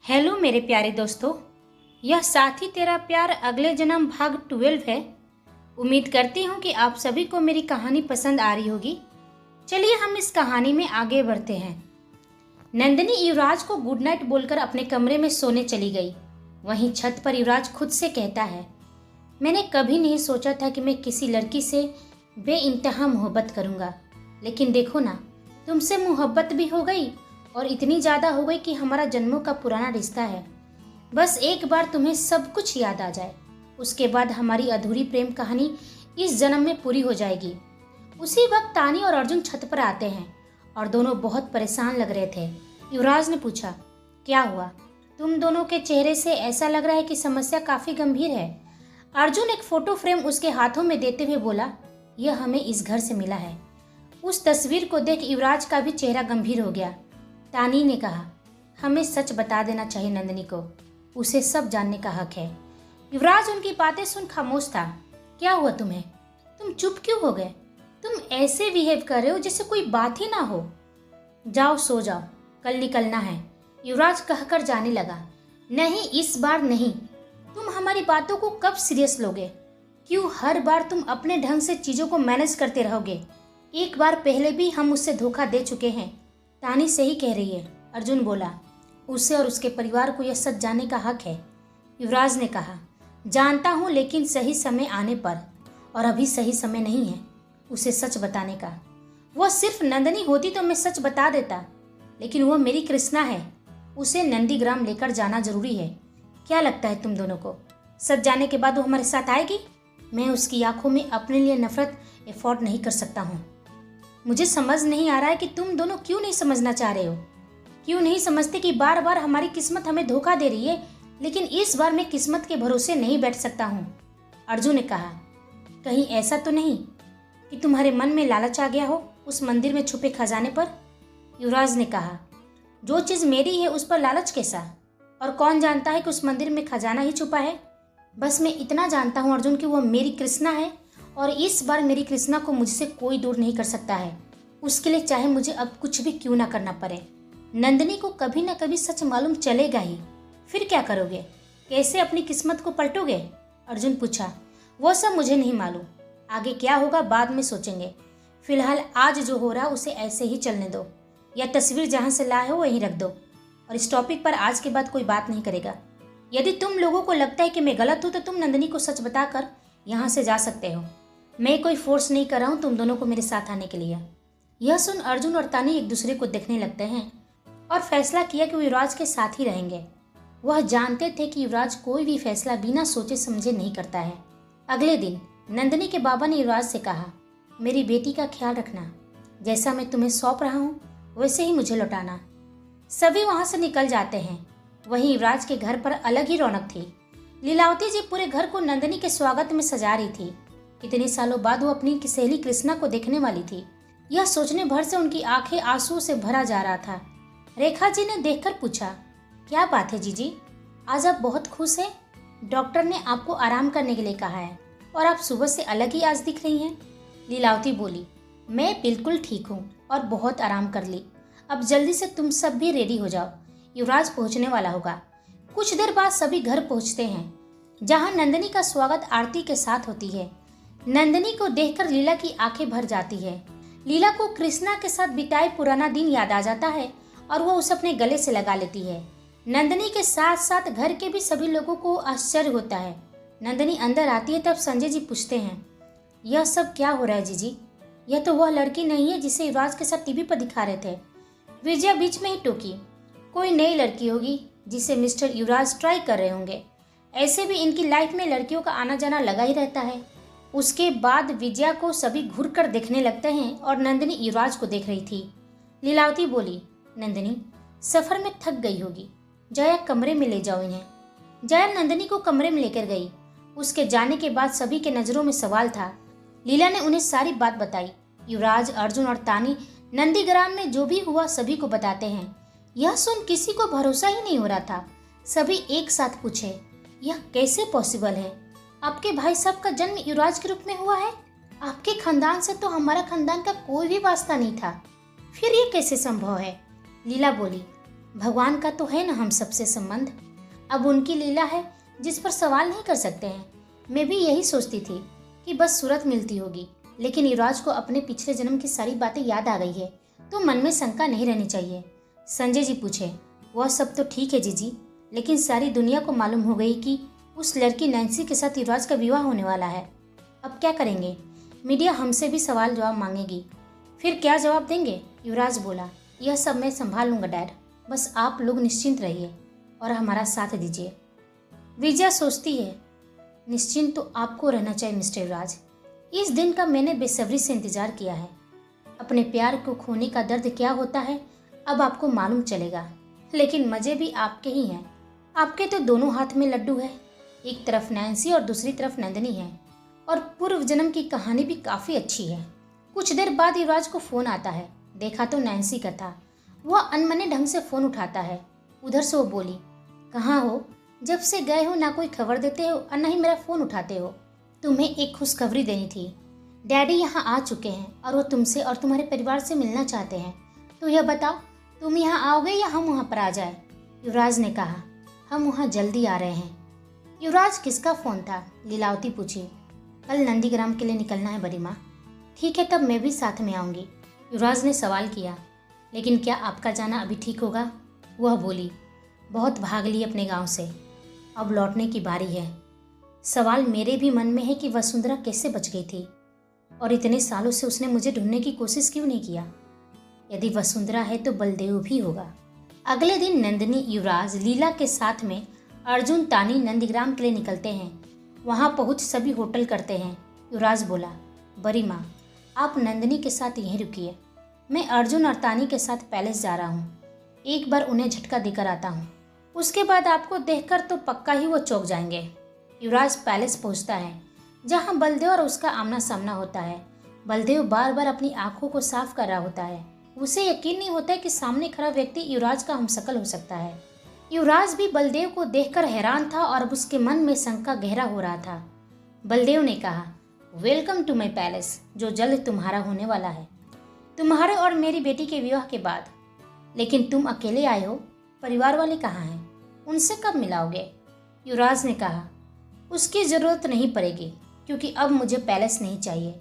Hello मेरे प्यारे दोस्तों, यह साथी तेरा प्यार अगले जन्म भाग 12 है। उम्मीद करती हूँ कि आप सभी को मेरी कहानी पसंद आ रही होगी। चलिए हम इस कहानी में आगे बढ़ते हैं। नंदिनी युवराज को गुड नाइट बोलकर अपने कमरे में सोने चली गई। वहीं छत पर युवराज खुद से कहता है, मैंने कभी नहीं सोचा था कि मैं किसी लड़की से बेइंतहा मोहब्बत करूँगा, लेकिन देखो ना, तुमसे मोहब्बत भी हो गई और इतनी ज़्यादा हो गई कि हमारा जन्मों का पुराना रिश्ता है। बस एक बार तुम्हें सब कुछ याद आ जाए, उसके बाद हमारी अधूरी प्रेम कहानी इस जन्म में पूरी हो जाएगी। उसी वक्त तानी और अर्जुन छत पर आते हैं और दोनों बहुत परेशान लग रहे थे। युवराज ने पूछा, क्या हुआ? तुम दोनों के चेहरे से ऐसा लग रहा है कि समस्या काफ़ी गंभीर है। अर्जुन एक फोटो फ्रेम उसके हाथों में देते हुए बोला, यह हमें इस घर से मिला है। उस तस्वीर को देख युवराज का भी चेहरा गंभीर हो गया। तानी ने कहा, हमें सच बता देना चाहिए नंदिनी को, उसे सब जानने का हक है। युवराज उनकी बातें सुन खामोश था। क्या हुआ तुम्हें? तुम चुप क्यों हो गए? तुम ऐसे बिहेव कर रहे हो जैसे कोई बात ही ना हो। जाओ सो जाओ, कल निकलना है, युवराज कहकर जाने लगा। नहीं, इस बार नहीं। तुम हमारी बातों को कब सीरियस लोगे? क्यों हर बार तुम अपने ढंग से चीज़ों को मैनेज करते रहोगे? एक बार पहले भी हम उससे धोखा दे चुके हैं। तानी सही कह रही है, अर्जुन बोला। उसे और उसके परिवार को यह सच जानने का हक है। युवराज ने कहा, जानता हूँ, लेकिन सही समय आने पर, और अभी सही समय नहीं है उसे सच बताने का। वह सिर्फ नंदिनी होती तो मैं सच बता देता, लेकिन वह मेरी कृष्णा है। उसे नंदीग्राम लेकर जाना जरूरी है। क्या लगता है तुम दोनों को, सच जाने के बाद वो हमारे साथ आएगी? मैं उसकी आंखों में अपने लिए नफरत अफोर्ड नहीं कर सकता हूँ। मुझे समझ नहीं आ रहा है कि तुम दोनों क्यों नहीं समझना चाह रहे हो। क्यों नहीं समझते कि बार बार हमारी किस्मत हमें धोखा दे रही है, लेकिन इस बार मैं किस्मत के भरोसे नहीं बैठ सकता हूँ। अर्जुन ने कहा, कहीं ऐसा तो नहीं कि तुम्हारे मन में लालच आ गया हो उस मंदिर में छुपे खजाने पर? युवराज ने कहा, जो चीज़ मेरी है उस पर लालच कैसा? और कौन जानता है कि उस मंदिर में खजाना ही छुपा है? बस मैं इतना जानता हूँ अर्जुन कि वह मेरी कृष्णा है, और इस बार मेरी कृष्णा को मुझसे कोई दूर नहीं कर सकता है। उसके लिए चाहे मुझे अब कुछ भी क्यों ना करना पड़े। नंदिनी को कभी ना कभी सच मालूम चलेगा ही। फिर क्या करोगे? कैसे अपनी किस्मत को पलटोगे? अर्जुन पूछा। वो सब मुझे नहीं मालूम, आगे क्या होगा बाद में सोचेंगे। फिलहाल आज जो हो रहा उसे ऐसे ही चलने दो। यह तस्वीर जहाँ से लाए हो वहीं रख दो, और इस टॉपिक पर आज के बाद कोई बात नहीं करेगा। यदि तुम लोगों को लगता है कि मैं गलत हूँ तो तुम नंदिनी को सच बताकर यहाँ से जा सकते हो। मैं कोई फोर्स नहीं कर रहा हूँ तुम दोनों को मेरे साथ आने के लिए। यह सुन अर्जुन और तानी एक दूसरे को देखने लगते हैं और फैसला किया कि वो युवराज के साथ ही रहेंगे। वह जानते थे कि युवराज कोई भी फैसला बिना सोचे समझे नहीं करता है। अगले दिन नंदिनी के बाबा ने युवराज से कहा, मेरी बेटी का ख्याल रखना, जैसा मैं तुम्हें सौंप रहा हूँ वैसे ही मुझे लौटाना। सभी वहाँ से निकल जाते हैं। वहीं युवराज के घर पर अलग ही रौनक थी। लीलावती जी पूरे घर को नंदिनी के स्वागत में सजा रही थी। इतने सालों बाद वो अपनी सहेली कृष्णा को देखने वाली थी। यह सोचने भर से उनकी आंखें आंसू से भरा जा रहा था। रेखा जी ने देखकर पूछा, क्या बात है जीजी, आज आप बहुत खुश हैं? डॉक्टर ने आपको आराम करने के लिए कहा है और आप सुबह से अलग ही आज दिख रही हैं। लीलावती बोली, मैं बिल्कुल ठीक हूँ और बहुत आराम कर ली। अब जल्दी से तुम सब भी रेडी हो जाओ, युवराज पहुँचने वाला होगा। कुछ देर बाद सभी घर पहुँचते हैं, जहाँ नंदिनी का स्वागत आरती के साथ होती है। नंदिनी को देखकर लीला की आंखें भर जाती है। लीला को कृष्णा के साथ बिताए पुराना दिन याद आ जाता है और वो उसे अपने गले से लगा लेती है। नंदिनी के साथ साथ घर के भी सभी लोगों को आश्चर्य होता है। नंदिनी अंदर आती है तब संजय जी पूछते हैं, यह सब क्या हो रहा है जीजी? यह तो वह लड़की नहीं है जिसे युवराज के साथ टीवी पर दिखा रहे थे। विजया बीच में ही टोकी, कोई नई लड़की होगी जिसे मिस्टर युवराज ट्राई कर रहे होंगे। ऐसे भी इनकी लाइफ में लड़कियों का आना जाना लगा ही रहता है। उसके बाद विजया को सभी घूर कर देखने लगते हैं और नंदिनी युवराज को देख रही थी। लीलावती बोली, नंदिनी सफर में थक गई होगी, जया कमरे में ले जाओ इन्हें। जया नंदिनी को कमरे में लेकर गई। उसके जाने के बाद सभी के नजरों में सवाल था। लीला ने उन्हें सारी बात बताई। युवराज, अर्जुन और तानी नंदीग्राम में जो भी हुआ सभी को बताते हैं। यह सुन किसी को भरोसा ही नहीं हो रहा था। सभी एक साथ पूछे, यह कैसे पॉसिबल है? आपके भाई साहब का जन्म युवराज के रूप में हुआ है? आपके खानदान से तो हमारा खानदान का कोई भी वास्ता नहीं था, फिर ये कैसे संभव है? लीला बोली, भगवान का तो है ना हम सबसे संबंध, अब उनकी लीला है जिस पर सवाल नहीं कर सकते हैं। मैं भी यही सोचती थी कि बस सूरत मिलती होगी, लेकिन युवराज को अपने पिछले जन्म की सारी बातें याद आ गई है, तो मन में शंका नहीं रहनी चाहिए। संजय जी पूछे, वह सब तो ठीक है जीजी, लेकिन सारी दुनिया को मालूम हो गई कि उस लड़की नैन्सी के साथ युवराज का विवाह होने वाला है। अब क्या करेंगे? मीडिया हमसे भी सवाल जवाब मांगेगी, फिर क्या जवाब देंगे? युवराज बोला, यह सब मैं संभाल लूंगा डैड, बस आप लोग निश्चिंत रहिए और हमारा साथ दीजिए। विजया सोचती है, निश्चिंत तो आपको रहना चाहिए मिस्टर युवराज। इस दिन का मैंने बेसब्री से इंतजार किया है। अपने प्यार को खोने का दर्द क्या होता है अब आपको मालूम चलेगा, लेकिन मजे भी आपके ही हैं। आपके तो दोनों हाथ में लड्डू है, एक तरफ नैन्सी और दूसरी तरफ नंदिनी है, और पूर्व जन्म की कहानी भी काफ़ी अच्छी है। कुछ देर बाद युवराज को फ़ोन आता है, देखा तो नैन्सी का था। वह अनमने ढंग से फ़ोन उठाता है। उधर से वो बोली, कहाँ हो? जब से गए हो ना कोई खबर देते हो और ना ही मेरा फ़ोन उठाते हो। तुम्हें एक खुशखबरी देनी थी, डैडी यहाँ आ चुके हैं और वो तुमसे और तुम्हारे परिवार से मिलना चाहते हैं। तो यह बताओ, तुम यहाँ आओगे या हम वहाँ पर आ जाए? युवराज ने कहा, हम वहाँ जल्दी आ रहे हैं। युवराज, किसका फ़ोन था? लीलावती पूछी। कल नंदीग्राम के लिए निकलना है बड़ी माँ। ठीक है, तब मैं भी साथ में आऊँगी। युवराज ने सवाल किया, लेकिन क्या आपका जाना अभी ठीक होगा? वह बोली, बहुत भाग ली अपने गांव से, अब लौटने की बारी है। सवाल मेरे भी मन में है कि वसुंधरा कैसे बच गई थी और इतने सालों से उसने मुझे ढूंढने की कोशिश क्यों नहीं किया। यदि वसुंधरा है तो बलदेव भी होगा। अगले दिन नंदिनी, युवराज, लीला के साथ में अर्जुन, तानी नंदीग्राम के लिए निकलते हैं। वहां पहुंच सभी होटल करते हैं। युवराज बोला, बड़ी माँ आप नंदिनी के साथ यहीं रुकिए, मैं अर्जुन और तानी के साथ पैलेस जा रहा हूँ, एक बार उन्हें झटका देकर आता हूँ, उसके बाद आपको देखकर तो पक्का ही वो चौंक जाएंगे। युवराज पैलेस पहुंचता है जहां बलदेव और उसका आमना सामना होता है। बलदेव बार बार अपनी आंखों को साफ कर रहा होता है। उसे यकीन नहीं होता है कि सामने खड़ा व्यक्ति युवराज का हमशक्ल हो सकता है। युवराज भी बलदेव को देखकर हैरान था और अब उसके मन में शंका गहरा हो रहा था। बलदेव ने कहा, वेलकम टू माई पैलेस, जो जल्द तुम्हारा होने वाला है, तुम्हारे और मेरी बेटी के विवाह के बाद। लेकिन तुम अकेले आए हो, परिवार वाले कहाँ हैं? उनसे कब मिलाओगे? युवराज ने कहा, उसकी ज़रूरत नहीं पड़ेगी, क्योंकि अब मुझे पैलेस नहीं चाहिए,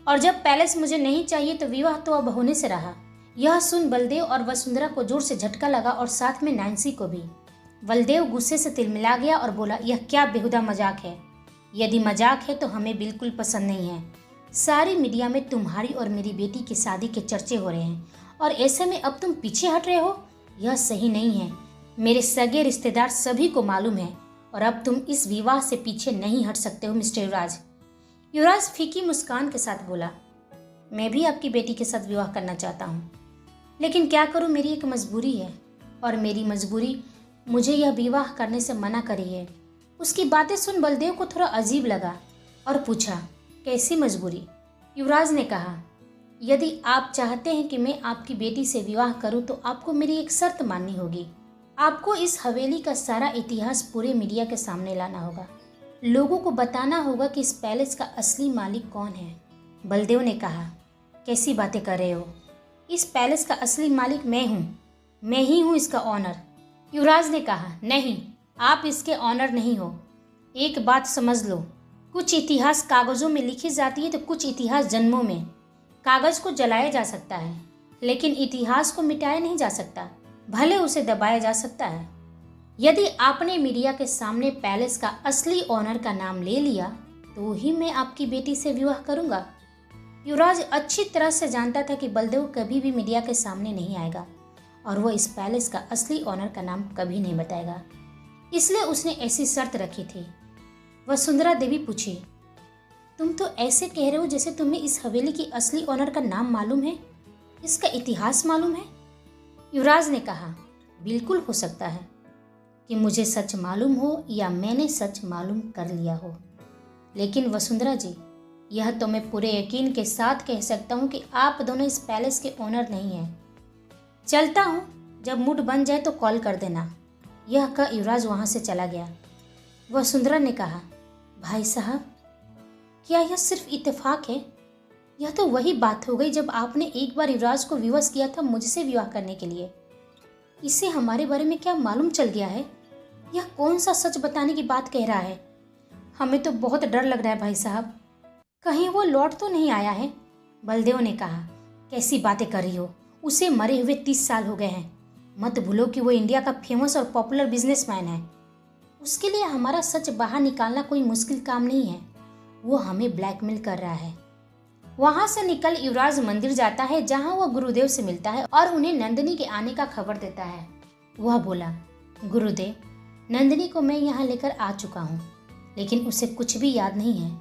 और जब पैलेस मुझे नहीं चाहिए तो विवाह तो अब होने से रहा। यह सुन बलदेव और वसुंधरा को जोर से झटका लगा और साथ में नैन्सी को भी। बलदेव गुस्से से तिलमिला गया और बोला, यह क्या बेहुदा मजाक है? यदि मजाक है तो हमें बिल्कुल पसंद नहीं है। सारी मीडिया में तुम्हारी और मेरी बेटी की शादी के चर्चे हो रहे हैं और ऐसे में अब तुम पीछे हट रहे हो, यह सही नहीं है। मेरे सगे रिश्तेदार सभी को मालूम है और अब तुम इस विवाह से पीछे नहीं हट सकते हो मिस्टर युवराज। युवराज फीकी मुस्कान के साथ बोला, मैं भी आपकी बेटी के साथ विवाह करना चाहता हूँ, लेकिन क्या करूँ, मेरी एक मजबूरी है और मेरी मजबूरी मुझे यह विवाह करने से मना करी है। उसकी बातें सुन बलदेव को थोड़ा अजीब लगा और पूछा, कैसी मजबूरी? युवराज ने कहा, यदि आप चाहते हैं कि मैं आपकी बेटी से विवाह करूं तो आपको मेरी एक शर्त माननी होगी। आपको इस हवेली का सारा इतिहास पूरे मीडिया के सामने लाना होगा। लोगों को बताना होगा कि इस पैलेस का असली मालिक कौन है। बलदेव ने कहा, कैसी बातें कर रहे हो? इस पैलेस का असली मालिक मैं हूँ, मैं ही हूँ इसका ऑनर। युवराज ने कहा, नहीं, आप इसके ऑनर नहीं हो। एक बात समझ लो, कुछ इतिहास कागज़ों में लिखी जाती है तो कुछ इतिहास जन्मों में। कागज़ को जलाया जा सकता है, लेकिन इतिहास को मिटाया नहीं जा सकता, भले उसे दबाया जा सकता है। यदि आपने मीडिया के सामने पैलेस का असली ऑनर का नाम ले लिया तो ही मैं आपकी बेटी से विवाह करूंगा। युवराज अच्छी तरह से जानता था कि बलदेव कभी भी मीडिया के सामने नहीं आएगा और वह इस पैलेस का असली ऑनर का नाम कभी नहीं बताएगा, इसलिए उसने ऐसी शर्त रखी थी। वसुंधरा देवी पूछी, तुम तो ऐसे कह रहे हो जैसे तुम्हें इस हवेली की असली ऑनर का नाम मालूम है, इसका इतिहास मालूम है। युवराज ने कहा, बिल्कुल हो सकता है कि मुझे सच मालूम हो या मैंने सच मालूम कर लिया हो, लेकिन वसुंधरा जी, यह तो मैं पूरे यकीन के साथ कह सकता हूँ कि आप दोनों इस पैलेस के ओनर नहीं हैं। चलता हूँ, जब मूड बन जाए तो कॉल कर देना। यह कह युवराज वहाँ से चला गया। वसुंधरा ने कहा, भाई साहब, क्या यह सिर्फ इत्तेफाक है? यह तो वही बात हो गई जब आपने एक बार युवराज को विवश किया था मुझसे विवाह करने के लिए। इसे हमारे बारे में क्या मालूम चल गया है? यह कौन सा सच बताने की बात कह रहा है? हमें तो बहुत डर लग रहा है भाई साहब, कहीं वो लौट तो नहीं आया है। बलदेव ने कहा, कैसी बातें कर रही हो, उसे मरे हुए 30 साल हो गए हैं। मत भूलो कि वो इंडिया का फेमस और पॉपुलर बिजनेसमैन है। उसके लिए हमारा सच बाहर निकालना कोई मुश्किल काम नहीं है। वो हमें ब्लैकमेल कर रहा है। वहां से निकल युवराज मंदिर जाता है, जहां वह गुरुदेव से मिलता है और उन्हें नंदिनी के आने का खबर देता है। वह बोला, गुरुदेव, नंदिनी को मैं यहाँ लेकर आ चुका हूँ, लेकिन उसे कुछ भी याद नहीं है।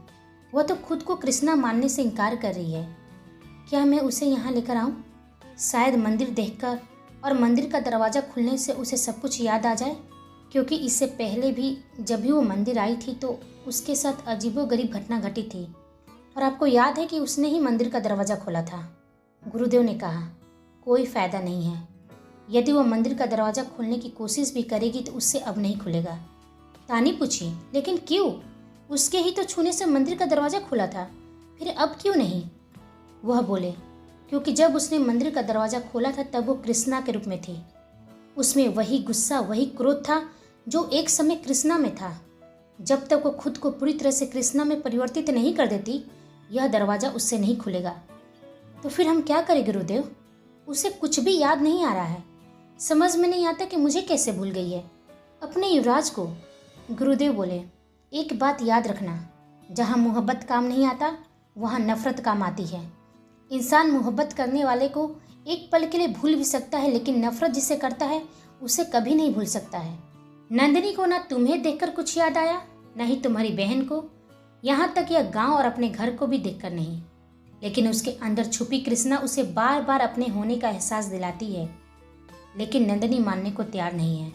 वह तो खुद को कृष्णा मानने से इनकार कर रही है। क्या मैं उसे यहाँ लेकर आऊँ? शायद मंदिर देखकर और मंदिर का दरवाज़ा खुलने से उसे सब कुछ याद आ जाए, क्योंकि इससे पहले भी जब भी वो मंदिर आई थी तो उसके साथ अजीबोगरीब घटना घटी थी, और आपको याद है कि उसने ही मंदिर का दरवाज़ा खोला था। गुरुदेव ने कहा, कोई फ़ायदा नहीं है। यदि वह मंदिर का दरवाज़ा खोलने की कोशिश भी करेगी तो उससे अब नहीं खुलेगा। तानी पूछी, लेकिन क्यों? उसके ही तो छूने से मंदिर का दरवाज़ा खुला था, फिर अब क्यों नहीं? वह बोले, क्योंकि जब उसने मंदिर का दरवाज़ा खोला था तब वो कृष्णा के रूप में थी। उसमें वही गुस्सा, वही क्रोध था जो एक समय कृष्णा में था। जब तक वो खुद को पूरी तरह से कृष्णा में परिवर्तित नहीं कर देती, यह दरवाज़ा उससे नहीं खुलेगा। तो फिर हम क्या करें गुरुदेव? उसे कुछ भी याद नहीं आ रहा है। समझ में नहीं आता कि मुझे कैसे भूल गई है, अपने युवराज को। गुरुदेव बोले, एक बात याद रखना, जहाँ मोहब्बत काम नहीं आता वहाँ नफरत काम आती है। इंसान मोहब्बत करने वाले को एक पल के लिए भूल भी सकता है, लेकिन नफरत जिसे करता है उसे कभी नहीं भूल सकता है। नंदिनी को ना तुम्हें देखकर कुछ याद आया, न ही तुम्हारी बहन को, यहाँ तक यह गांव और अपने घर को भी देखकर नहीं। लेकिन उसके अंदर छुपी कृष्णा उसे बार बार अपने होने का एहसास दिलाती है। लेकिन नंदिनी मानने को तैयार नहीं है।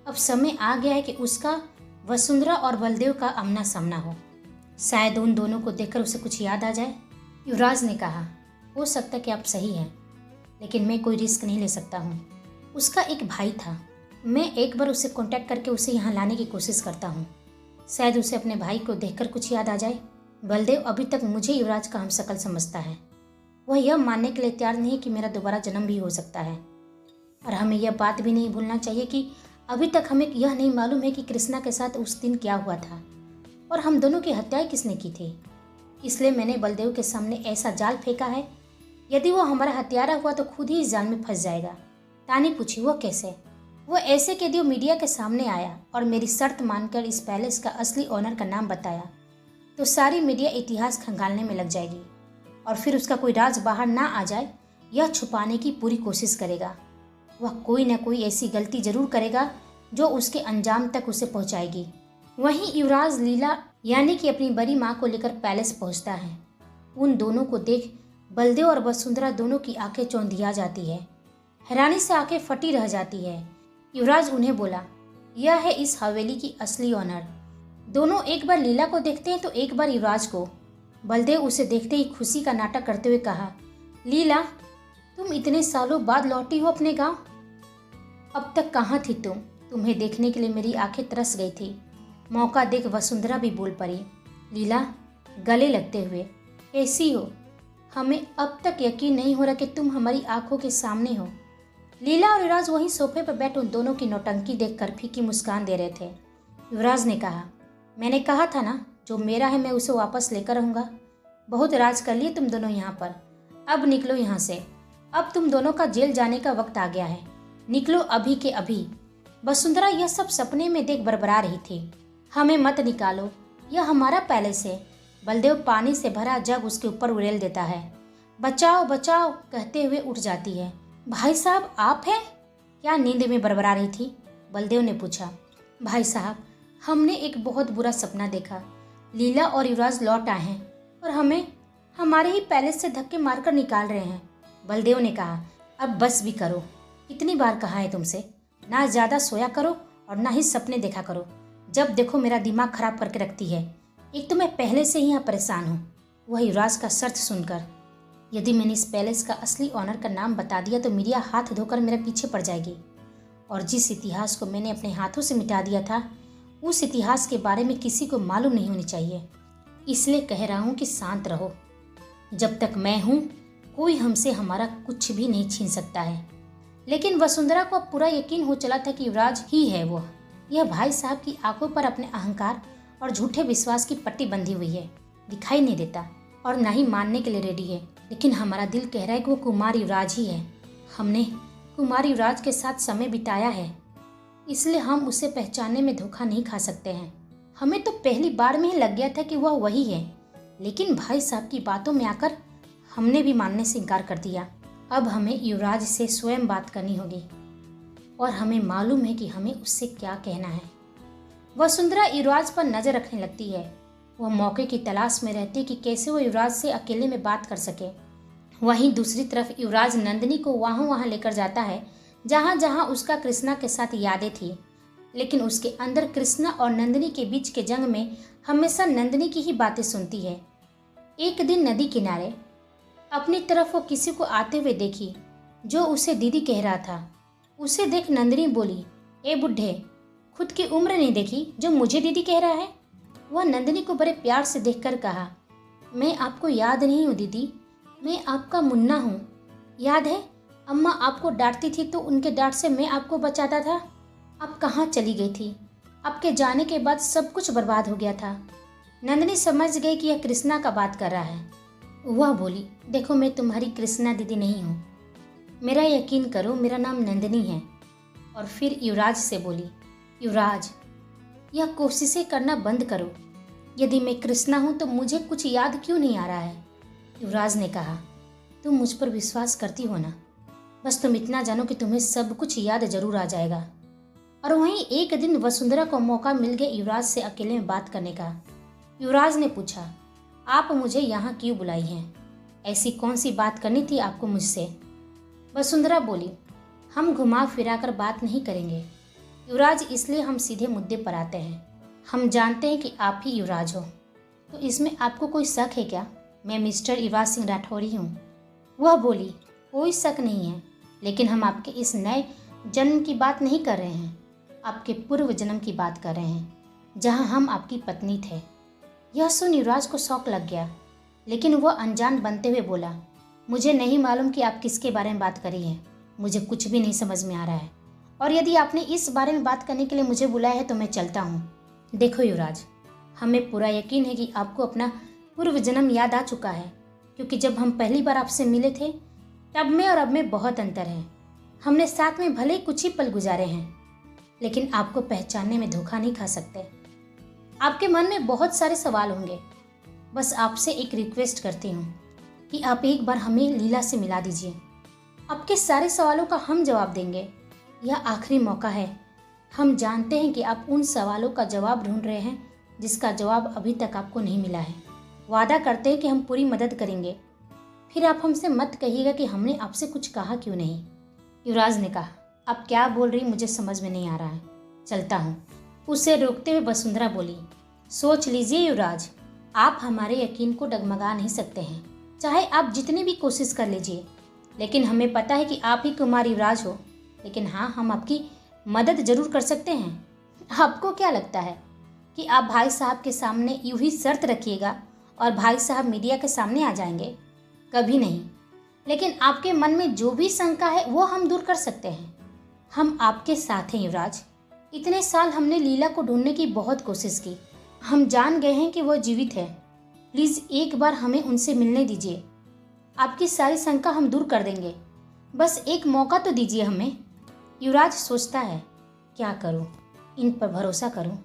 अब समय आ गया है कि उसका वसुंधरा और बलदेव का आमना सामना हो। शायद उन दोनों को देखकर उसे कुछ याद आ जाए। युवराज ने कहा, हो सकता है कि आप सही हैं, लेकिन मैं कोई रिस्क नहीं ले सकता हूँ। उसका एक भाई था, मैं एक बार उसे कांटेक्ट करके उसे यहाँ लाने की कोशिश करता हूँ। शायद उसे अपने भाई को देखकर कुछ याद आ जाए। बलदेव अभी तक मुझे युवराज का हमशक्ल समझता है। वह यह मानने के लिए तैयार नहीं कि मेरा दोबारा जन्म भी हो सकता है। और हमें यह बात भी नहीं भूलना चाहिए कि अभी तक हमें यह नहीं मालूम है कि कृष्णा के साथ उस दिन क्या हुआ था और हम दोनों की हत्याएं किसने की थी। इसलिए मैंने बलदेव के सामने ऐसा जाल फेंका है। यदि वो हमारा हत्यारा हुआ तो खुद ही इस जाल में फंस जाएगा। तानी पूछी, वो कैसे? वो ऐसे कि यदि मीडिया के सामने आया और मेरी शर्त मानकर इस पैलेस का असली ओनर का नाम बताया तो सारी मीडिया इतिहास खंगालने में लग जाएगी, और फिर उसका कोई राज बाहर ना आ जाए यह छुपाने की पूरी कोशिश करेगा। वह कोई न कोई ऐसी गलती जरूर करेगा जो उसके अंजाम तक उसे पहुंचाएगी। वहीं युवराज लीला यानी कि अपनी बड़ी माँ को लेकर पैलेस पहुंचता है। उन दोनों को देख बलदेव और वसुंधरा दोनों की आंखें चौंधिया जाती है, हैरानी से आंखें फटी रह जाती है। युवराज उन्हें बोला, यह है इस हवेली की असली ऑनर। दोनों एक बार लीला को देखते हैं तो एक बार युवराज को। बलदेव उसे देखते ही खुशी का नाटक करते हुए कहा, लीला, तुम इतने सालों बाद लौटी हो अपने गांव। अब तक कहाँ थी तुम? तुम्हें देखने के लिए मेरी आंखें तरस गई थी। मौका देख वसुंधरा भी बोल पड़ी। लीला, गले लगते हुए, कैसी हो? हमें अब तक यकीन नहीं हो रहा कि तुम हमारी आंखों के सामने हो। लीला और युवराज वहीं सोफे पर बैठ उन दोनों की नौटंकी देखकर फीकी मुस्कान दे रहे थे। युवराज ने कहा, मैंने कहा था ना, जो मेरा है मैं उसे वापस लेकर रहूँगा। बहुत राज कर लिए तुम दोनों यहाँ पर, अब निकलो यहाँ से। अब तुम दोनों का जेल जाने का वक्त आ गया है, निकलो अभी के अभी। वसुंधरा यह सब सपने में देख बरबरा रही थी। हमें मत निकालो, यह हमारा पैलेस है। बलदेव पानी से भरा जग उसके ऊपर उड़ेल देता है। बचाओ बचाओ कहते हुए उठ जाती है। भाई साहब, आप हैं? क्या नींद में बरबरा रही थी? बलदेव ने पूछा। भाई साहब, हमने एक बहुत बुरा सपना देखा। लीला और युवराज लौट आए हैं और हमें हमारे ही पैलेस से धक्के मारकर निकाल रहे हैं। बलदेव ने कहा, अब बस भी करो। कितनी बार कहा है तुमसे, ना ज़्यादा सोया करो और ना ही सपने देखा करो। जब देखो मेरा दिमाग खराब करके रखती है। एक तो मैं पहले से ही यहाँ परेशान हूँ। वह युवराज का शर्त सुनकर, यदि मैंने इस पैलेस का असली ऑनर का नाम बता दिया तो मीडिया हाथ धोकर मेरे पीछे पड़ जाएगी, और जिस इतिहास को मैंने अपने हाथों से मिटा दिया था उस इतिहास के बारे में किसी को मालूम नहीं होनी चाहिए। इसलिए कह रहा हूँ कि शांत रहो। जब तक मैं हूँ कोई हमसे हमारा कुछ भी नहीं छीन सकता है। लेकिन वसुंधरा को अब पूरा यकीन हो चला था कि युवराज ही है वो। यह भाई साहब की आंखों पर अपने अहंकार और झूठे विश्वास की पट्टी बंधी हुई है, दिखाई नहीं देता और ना ही मानने के लिए रेडी है। लेकिन हमारा दिल कह रहा है कि वो कुमार युवराज ही है। हमने कुमार युवराज के साथ समय बिताया है, इसलिए हम उसे पहचानने में धोखा नहीं खा सकते हैं। हमें तो पहली बार में ही लग गया था कि वह वही है, लेकिन भाई साहब की बातों में आकर हमने भी मानने से इनकार कर दिया। अब हमें युवराज से स्वयं बात करनी होगी और हमें मालूम है कि हमें उससे क्या कहना है। वसुंधरा युवराज पर नजर रखने लगती है। वह मौके की तलाश में रहती कि कैसे वो युवराज से अकेले में बात कर सके। वहीं दूसरी तरफ युवराज नंदिनी को वहाँ लेकर जाता है जहाँ जहाँ उसका कृष्णा के साथ यादें थी, लेकिन उसके अंदर कृष्णा और नंदिनी के बीच के जंग में हमेशा नंदिनी की ही बातें सुनती है। एक दिन नदी किनारे अपनी तरफ वो किसी को आते हुए देखी जो उसे दीदी कह रहा था। उसे देख नंदिनी बोली, ए बुढ़े, खुद की उम्र नहीं देखी जो मुझे दीदी कह रहा है। वह नंदिनी को बड़े प्यार से देखकर कहा, मैं आपको याद नहीं हूँ दीदी, मैं आपका मुन्ना हूँ। याद है अम्मा आपको डांटती थी तो उनके डांट से मैं आपको बचाता था। आप कहाँ चली गई थी? आपके जाने के बाद सब कुछ बर्बाद हो गया था। नंदिनी समझ गई कि यह कृष्णा का बात कर रहा है। वह बोली, देखो मैं तुम्हारी कृष्णा दीदी नहीं हूँ, मेरा यकीन करो, मेरा नाम नंदिनी है। और फिर युवराज से बोली, युवराज यह कोशिशें करना बंद करो। यदि मैं कृष्णा हूँ तो मुझे कुछ याद क्यों नहीं आ रहा है? युवराज ने कहा, तुम मुझ पर विश्वास करती हो ना, बस तुम इतना जानो कि तुम्हें सब कुछ याद जरूर आ जाएगा। और वहीं एक दिन वसुंधरा को मौका मिल गया युवराज से अकेले में बात करने का। युवराज ने पूछा, आप मुझे यहाँ क्यों बुलाई हैं? ऐसी कौन सी बात करनी थी आपको मुझसे? वसुंधरा बोली, हम घुमा फिरा कर बात नहीं करेंगे युवराज, इसलिए हम सीधे मुद्दे पर आते हैं। हम जानते हैं कि आप ही युवराज हो, तो इसमें आपको कोई शक है क्या? मैं मिस्टर युवराज सिंह राठौर ही हूँ। वह बोली, कोई शक नहीं है, लेकिन हम आपके इस नए जन्म की बात नहीं कर रहे हैं, आपके पूर्व जन्म की बात कर रहे हैं, जहाँ हम आपकी पत्नी थे। यह सुन युवराज को शौक लग गया, लेकिन वह अनजान बनते हुए बोला, मुझे नहीं मालूम कि आप किसके बारे में बात करी हैं, मुझे कुछ भी नहीं समझ में आ रहा है, और यदि आपने इस बारे में बात करने के लिए मुझे बुलाया है तो मैं चलता हूँ। देखो युवराज, हमें पूरा यकीन है कि आपको अपना पूर्व जन्म याद आ चुका है, क्योंकि जब हम पहली बार आपसे मिले थे तब में और अब में बहुत अंतर है। हमने साथ में भले ही कुछ ही पल गुजारे हैं, लेकिन आपको पहचानने में धोखा नहीं खा सकते। आपके मन में बहुत सारे सवाल होंगे, बस आपसे एक रिक्वेस्ट करती हूँ कि आप एक बार हमें लीला से मिला दीजिए। आपके सारे सवालों का हम जवाब देंगे। यह आखिरी मौका है। हम जानते हैं कि आप उन सवालों का जवाब ढूंढ रहे हैं जिसका जवाब अभी तक आपको नहीं मिला है। वादा करते हैं कि हम पूरी मदद करेंगे। फिर आप हमसे मत कहिएगा कि हमने आपसे कुछ कहा क्यों नहीं। युवराज ने कहा, आप क्या बोल रही मुझे समझ में नहीं आ रहा है, चलता हूँ। उसे रोकते हुए वसुंधरा बोली, सोच लीजिए युवराज, आप हमारे यकीन को डगमगा नहीं सकते हैं, चाहे आप जितनी भी कोशिश कर लीजिए। लेकिन हमें पता है कि आप ही कुमार युवराज हो, लेकिन हाँ, हम आपकी मदद जरूर कर सकते हैं। आपको क्या लगता है कि आप भाई साहब के सामने यूं ही शर्त रखिएगा और भाई साहब मीडिया के सामने आ जाएंगे? कभी नहीं। लेकिन आपके मन में जो भी शंका है वो हम दूर कर सकते हैं। हम आपके साथ हैं युवराज। इतने साल हमने लीला को ढूंढने की बहुत कोशिश की, हम जान गए हैं कि वो जीवित है। प्लीज़ एक बार हमें उनसे मिलने दीजिए, आपकी सारी शंका हम दूर कर देंगे। बस एक मौका तो दीजिए हमें। युवराज सोचता है, क्या करूं, इन पर भरोसा करूं?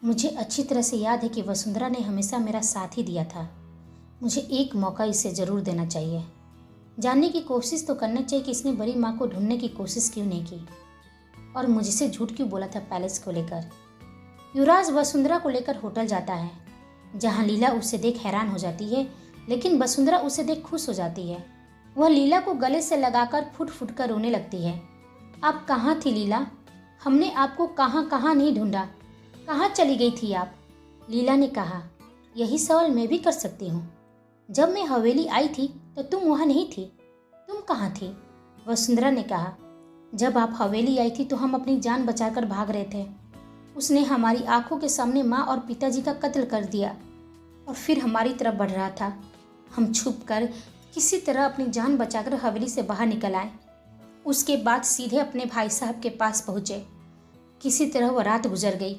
मुझे अच्छी तरह से याद है कि वसुंधरा ने हमेशा मेरा साथ ही दिया था। मुझे एक मौका इसे ज़रूर देना चाहिए। जानने की कोशिश तो करना चाहिए कि इसने बड़ी माँ को ढूंढने की कोशिश क्यों नहीं की और मुझसे झूठ क्यों बोला था पैलेस को लेकर। युवराज वसुंधरा को लेकर होटल जाता है, जहाँ लीला उसे देख हैरान हो जाती है, लेकिन वसुंधरा उसे देख खुश हो जाती है। वह लीला को गले से लगाकर फुट फुट कर रोने लगती है। आप कहाँ थी लीला? हमने आपको कहाँ कहाँ नहीं ढूंढा, कहाँ चली गई थी आप? लीला ने कहा, यही सवाल मैं भी कर सकती हूँ। जब मैं हवेली आई थी तो तुम वहाँ नहीं थी, तुम कहाँ थी? वसुंधरा ने कहा, जब आप हवेली आई थी तो हम अपनी जान बचाकर भाग रहे थे। उसने हमारी आंखों के सामने माँ और पिताजी का कत्ल कर दिया और फिर हमारी तरफ बढ़ रहा था। हम छुप कर किसी तरह अपनी जान बचाकर हवेली से बाहर निकल आए। उसके बाद सीधे अपने भाई साहब के पास पहुँचे। किसी तरह वह रात गुजर गई,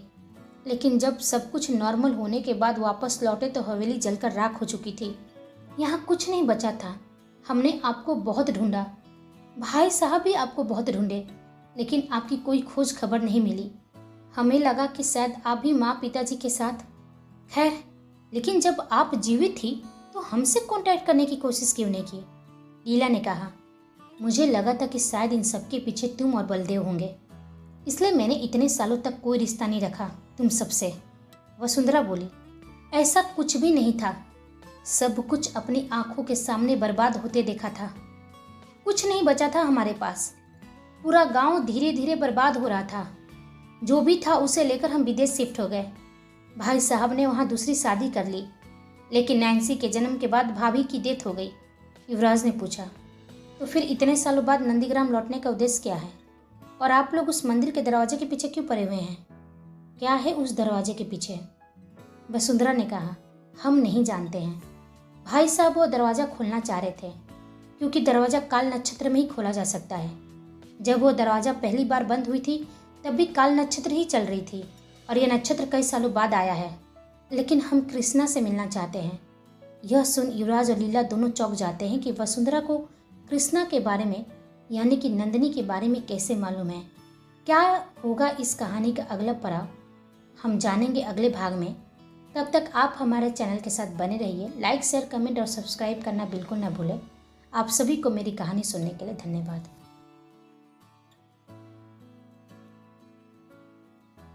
लेकिन जब सब कुछ नॉर्मल होने के बाद वापस लौटे तो हवेली जलकर राख हो चुकी थी। यहाँ कुछ नहीं बचा था। हमने आपको बहुत ढूंढा, भाई साहब भी आपको बहुत ढूंढे, लेकिन आपकी कोई खोज खबर नहीं मिली। हमें लगा कि शायद आप भी माँ पिताजी के साथ। खैर, लेकिन जब आप जीवित थी तो हमसे कांटेक्ट करने की कोशिश क्यों नहीं की? लीला ने कहा। मुझे लगा था कि शायद इन सब के पीछे तुम और बलदेव होंगे, इसलिए मैंने इतने सालों तक कोई रिश्ता नहीं रखा तुम सबसे। वसुंधरा बोली। ऐसा कुछ भी नहीं था। सब कुछ अपनी आंखों के सामने बर्बाद होते देखा था। कुछ नहीं बचा था हमारे पास। पूरा गांव धीरे धीरे बर्बाद हो रहा था। जो भी था उसे लेकर हम विदेश शिफ्ट हो गए। भाई साहब ने वहाँ दूसरी शादी कर ली, लेकिन नैन्सी के जन्म के बाद भाभी की डेथ हो गई। युवराज ने पूछा। तो फिर इतने सालों बाद नंदीग्राम लौटने का उद्देश्य क्या है? और आप लोग उस मंदिर के दरवाजे के पीछे क्यों पड़े हुए हैं? क्या है उस दरवाजे के पीछे? वसुंधरा ने कहा। हम नहीं जानते हैं। भाई साहब वो दरवाज़ा खोलना चाह रहे थे, क्योंकि दरवाज़ा काल नक्षत्र में ही खोला जा सकता है। जब वो दरवाज़ा पहली बार बंद हुई थी तब भी काल नक्षत्र ही चल रही थी, और यह नक्षत्र कई सालों बाद आया है। लेकिन हम कृष्णा से मिलना चाहते हैं। यह सुन युवराज और लीला दोनों चौंक जाते हैं कि वसुंधरा को कृष्णा के बारे में, यानी कि नंदिनी के बारे में कैसे मालूम है। क्या होगा इस कहानी का अगला पड़ाव, हम जानेंगे अगले भाग में। तब तक आप हमारे चैनल के साथ बने रहिए। लाइक, शेयर, कमेंट और सब्सक्राइब करना बिल्कुल ना भूलें। आप सभी को मेरी कहानी सुनने के लिए धन्यवाद।